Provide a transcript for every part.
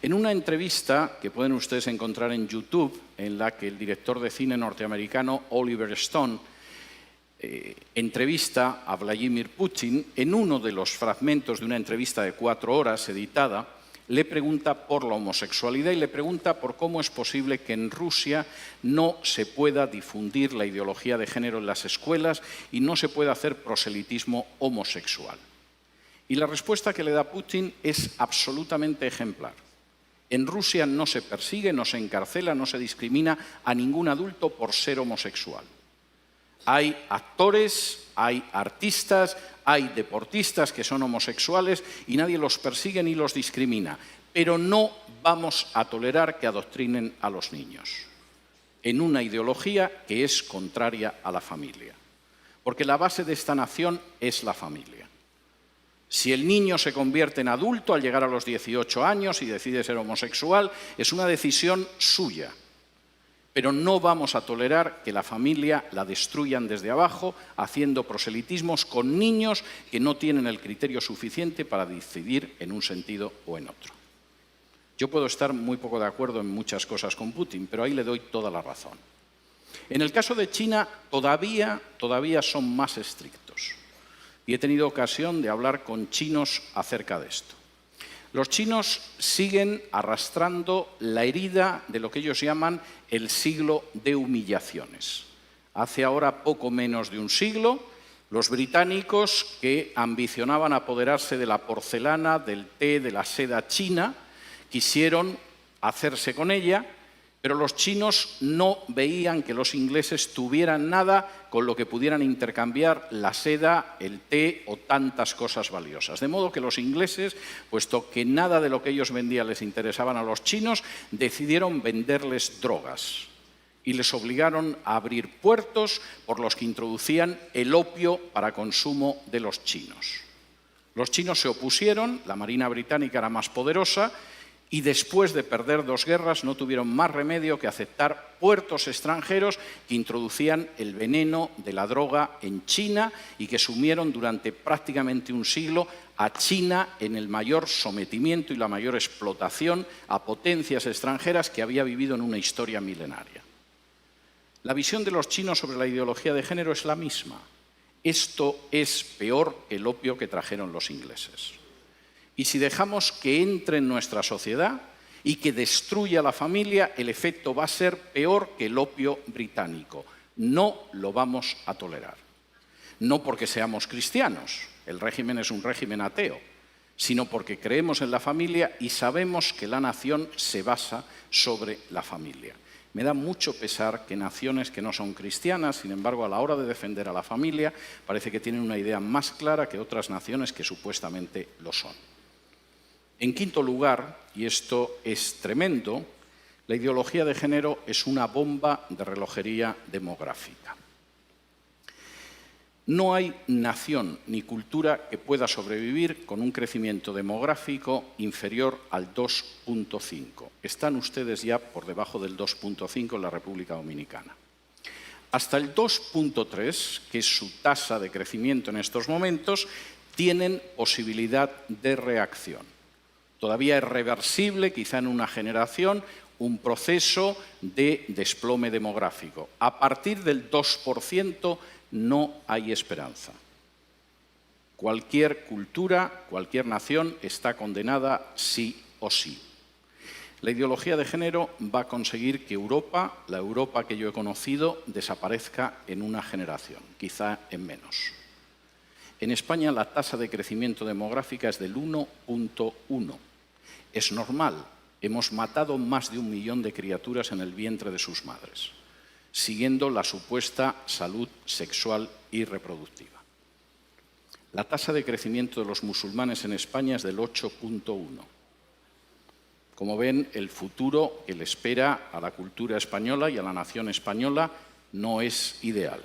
En una entrevista que pueden ustedes encontrar en YouTube, en la que el director de cine norteamericano Oliver Stone entrevista a Vladimir Putin, en uno de los fragmentos de una entrevista de 4 horas editada, le pregunta por la homosexualidad y le pregunta por cómo es posible que en Rusia no se pueda difundir la ideología de género en las escuelas y no se pueda hacer proselitismo homosexual. Y la respuesta que le da Putin es absolutamente ejemplar. En Rusia no se persigue, no se encarcela, no se discrimina a ningún adulto por ser homosexual. Hay actores, hay artistas, hay deportistas que son homosexuales y nadie los persigue ni los discrimina. Pero no vamos a tolerar que adoctrinen a los niños en una ideología que es contraria a la familia. Porque la base de esta nación es la familia. Si el niño se convierte en adulto al llegar a los 18 años y decide ser homosexual, es una decisión suya. Pero no vamos a tolerar que la familia la destruyan desde abajo, haciendo proselitismos con niños que no tienen el criterio suficiente para decidir en un sentido o en otro. Yo puedo estar muy poco de acuerdo en muchas cosas con Putin, pero ahí le doy toda la razón. En el caso de China, todavía son más estrictos. Y he tenido ocasión de hablar con chinos acerca de esto. Los chinos siguen arrastrando la herida de lo que ellos llaman el siglo de humillaciones. Hace ahora poco menos de un siglo, los británicos, que ambicionaban apoderarse de la porcelana, del té, de la seda china, quisieron hacerse con ella, pero los chinos no veían que los ingleses tuvieran nada con lo que pudieran intercambiar la seda, el té o tantas cosas valiosas. De modo que los ingleses, puesto que nada de lo que ellos vendían les interesaban a los chinos, decidieron venderles drogas y les obligaron a abrir puertos por los que introducían el opio para consumo de los chinos. Los chinos se opusieron, la Marina británica era más poderosa, y después de perder 2 guerras no tuvieron más remedio que aceptar puertos extranjeros que introducían el veneno de la droga en China y que sumieron durante prácticamente un siglo a China en el mayor sometimiento y la mayor explotación a potencias extranjeras que había vivido en una historia milenaria. La visión de los chinos sobre la ideología de género es la misma. Esto es peor que el opio que trajeron los ingleses. Y si dejamos que entre en nuestra sociedad y que destruya la familia, el efecto va a ser peor que el opio británico. No lo vamos a tolerar. No porque seamos cristianos, el régimen es un régimen ateo, sino porque creemos en la familia y sabemos que la nación se basa sobre la familia. Me da mucho pesar que naciones que no son cristianas, sin embargo, a la hora de defender a la familia, parece que tienen una idea más clara que otras naciones que supuestamente lo son. En quinto lugar, y esto es tremendo, la ideología de género es una bomba de relojería demográfica. No hay nación ni cultura que pueda sobrevivir con un crecimiento demográfico inferior al 2,5. Están ustedes ya por debajo del 2,5 en la República Dominicana. Hasta el 2,3, que es su tasa de crecimiento en estos momentos, tienen posibilidad de reacción. Todavía es reversible, quizá en una generación, un proceso de desplome demográfico. A partir del 2% no hay esperanza. Cualquier cultura, cualquier nación está condenada sí o sí. La ideología de género va a conseguir que Europa, la Europa que yo he conocido, desaparezca en una generación, quizá en menos. En España la tasa de crecimiento demográfica es del 1,1. Es normal, hemos matado más de 1 millón de criaturas en el vientre de sus madres, siguiendo la supuesta salud sexual y reproductiva. La tasa de crecimiento de los musulmanes en España es del 8,1. Como ven, el futuro que le espera a la cultura española y a la nación española no es ideal.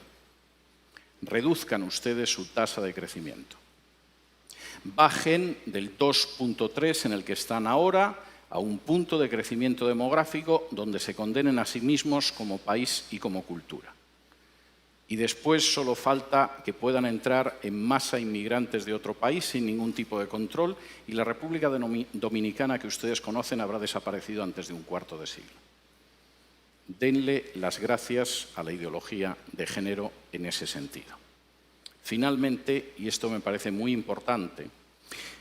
Reduzcan ustedes su tasa de crecimiento. Bajen del 2,3 en el que están ahora a un punto de crecimiento demográfico donde se condenen a sí mismos como país y como cultura. Y después solo falta que puedan entrar en masa inmigrantes de otro país sin ningún tipo de control y la República Dominicana que ustedes conocen habrá desaparecido antes de un cuarto de siglo. Denle las gracias a la ideología de género en ese sentido. Finalmente, y esto me parece muy importante,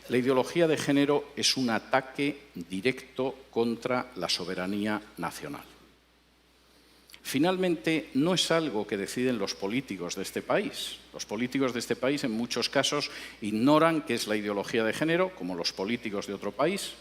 la ideología de género es un ataque directo contra la soberanía nacional. Finalmente, no es algo que deciden los políticos de este país. Los políticos de este país, en muchos casos, ignoran qué es la ideología de género, como los políticos de otro país.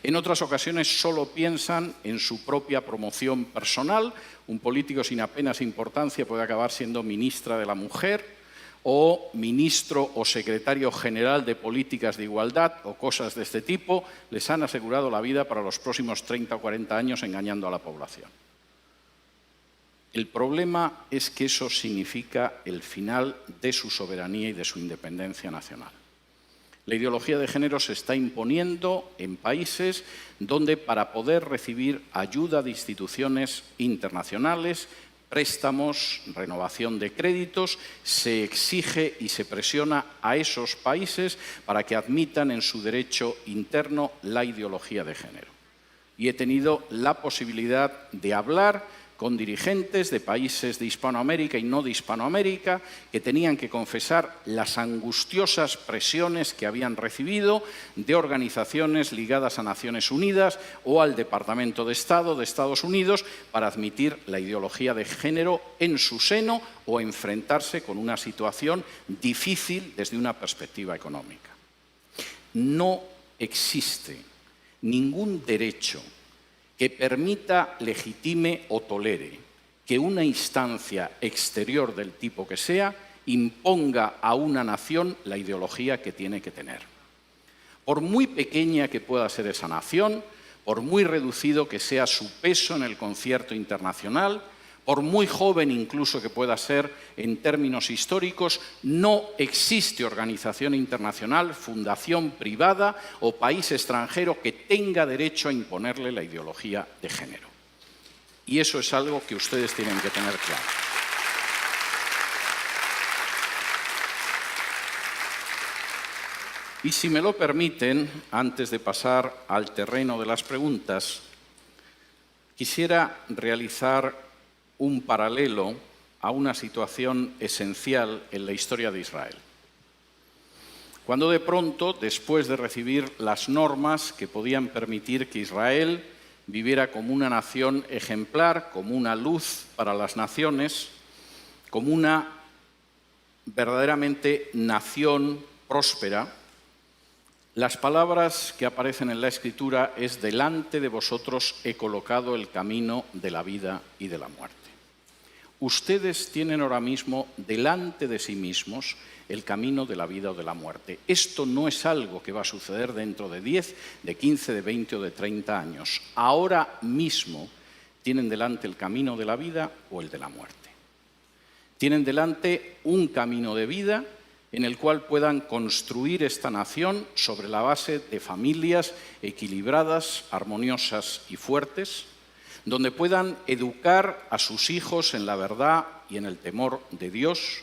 En otras ocasiones, solo piensan en su propia promoción personal. Un político sin apenas importancia puede acabar siendo ministra de la Mujer o ministro o secretario general de Políticas de Igualdad o cosas de este tipo. Les han asegurado la vida para los próximos 30 o 40 años engañando a la población. El problema es que eso significa el final de su soberanía y de su independencia nacional. La ideología de género se está imponiendo en países donde para poder recibir ayuda de instituciones internacionales, préstamos, renovación de créditos, se exige y se presiona a esos países para que admitan en su derecho interno la ideología de género. Y he tenido la posibilidad de hablar con dirigentes de países de Hispanoamérica y no de Hispanoamérica que tenían que confesar las angustiosas presiones que habían recibido de organizaciones ligadas a Naciones Unidas o al Departamento de Estado de Estados Unidos para admitir la ideología de género en su seno o enfrentarse con una situación difícil desde una perspectiva económica. No existe ningún derecho que permita, legitime o tolere que una instancia exterior del tipo que sea imponga a una nación la ideología que tiene que tener. Por muy pequeña que pueda ser esa nación, por muy reducido que sea su peso en el concierto internacional, por muy joven incluso que pueda ser en términos históricos, no existe organización internacional, fundación privada o país extranjero que tenga derecho a imponerle la ideología de género. Y eso es algo que ustedes tienen que tener claro. Y si me lo permiten, antes de pasar al terreno de las preguntas, quisiera realizar un paralelo a una situación esencial en la historia de Israel. Cuando de pronto, después de recibir las normas que podían permitir que Israel viviera como una nación ejemplar, como una luz para las naciones, como una verdaderamente nación próspera, las palabras que aparecen en la Escritura es: delante de vosotros he colocado el camino de la vida y de la muerte. Ustedes tienen ahora mismo delante de sí mismos el camino de la vida o de la muerte. Esto no es algo que va a suceder dentro de 10, de 15, de 20 o de 30 años. Ahora mismo tienen delante el camino de la vida o el de la muerte. Tienen delante un camino de vida en el cual puedan construir esta nación sobre la base de familias equilibradas, armoniosas y fuertes, donde puedan educar a sus hijos en la verdad y en el temor de Dios,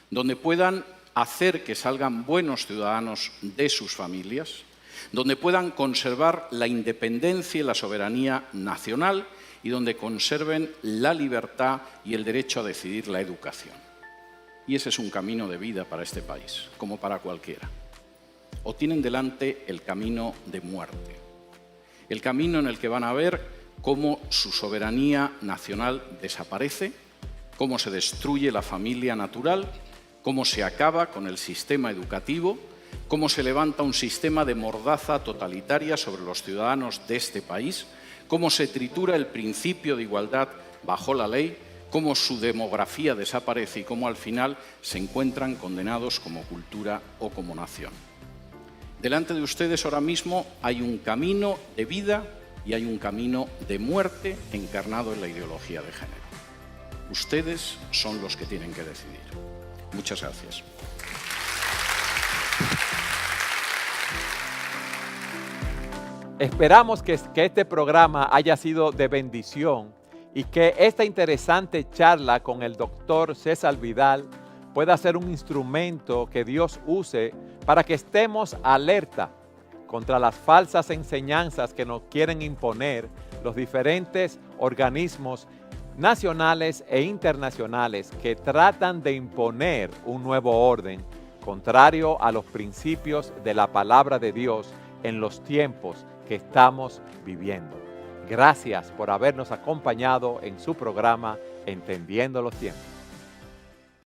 donde puedan hacer que salgan buenos ciudadanos de sus familias, donde puedan conservar la independencia y la soberanía nacional y donde conserven la libertad y el derecho a decidir la educación. Y ese es un camino de vida para este país, como para cualquiera. O tienen delante el camino de muerte, el camino en el que van a ver cómo su soberanía nacional desaparece, cómo se destruye la familia natural, cómo se acaba con el sistema educativo, cómo se levanta un sistema de mordaza totalitaria sobre los ciudadanos de este país, cómo se tritura el principio de igualdad bajo la ley, cómo su demografía desaparece y cómo al final se encuentran condenados como cultura o como nación. Delante de ustedes ahora mismo hay un camino de vida y hay un camino de muerte encarnado en la ideología de género. Ustedes son los que tienen que decidir. Muchas gracias. Esperamos que este programa haya sido de bendición y que esta interesante charla con el doctor César Vidal pueda ser un instrumento que Dios use para que estemos alerta contra las falsas enseñanzas que nos quieren imponer los diferentes organismos nacionales e internacionales que tratan de imponer un nuevo orden contrario a los principios de la palabra de Dios en los tiempos que estamos viviendo. Gracias por habernos acompañado en su programa Entendiendo los Tiempos.